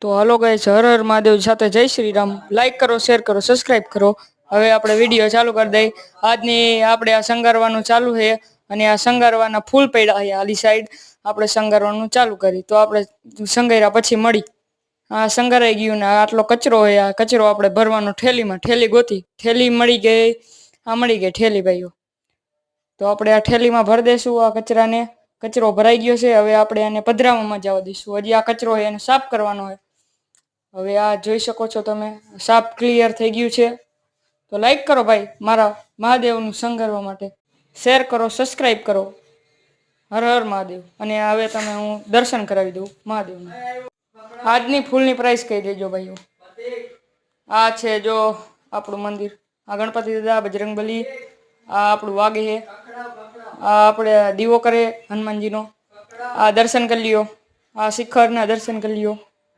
તો હાલો ગાઈસ, હર હર મહાદેવ સાથે જય શ્રી રામ. લાઈક કરો, શેર કરો, સબસ્ક્રાઇબ કરો. હવે આપણે વિડીયો ચાલુ કરી દઈ. આજની આપણે આ શણગારવાનું ચાલુ છે અને આ શણગારવાના ફૂલ પડ્યા છે આલી સાઈડ. આપણે શણગારવાનું ચાલુ કરી તો આપણે શણગાર્યા પછી મળી. આ શણગારાઈ ગયું ને આટલો કચરો છે. આ કચરો આપણે ભરવાનો ઠેલીમાં. ઠેલી ગોતી, ઠેલી મળી ગઈ. આ મળી ગઈ ઠેલી ભાઈઓ. તો આપણે આ ઠેલીમાં ભરી દઈશું આ કચરાને. કચરો ભરાઈ ગયો છે. હવે આપણે આને પધરાવામાં જવા દઈશું. હજી આ કચરો છે એને સાફ કરવાનો છે. હવે આ જોઈ શકો છો તમે, સાફ ક્લિયર થઈ ગયું છે. તો લાઈક કરો ભાઈ મારા મહાદેવનું શણગારવા માટે. શેર કરો, સબસ્ક્રાઇબ કરો. હર હર મહાદેવ. અને હવે તમે હું દર્શન કરાવી દઉં મહાદેવનું. આજની ફૂલની પ્રાઇસ કહી દેજો ભાઈઓ. આ છે જો આપણું મંદિર. આ ગણપતિ દાદા, બજરંગબલી. આ આપણું વાગે છે. આ આપણે દીવો કરે હનુમાનજીનો. આ દર્શન કરી લ્યો. આ શિખરના દર્શન કરી લ્યો.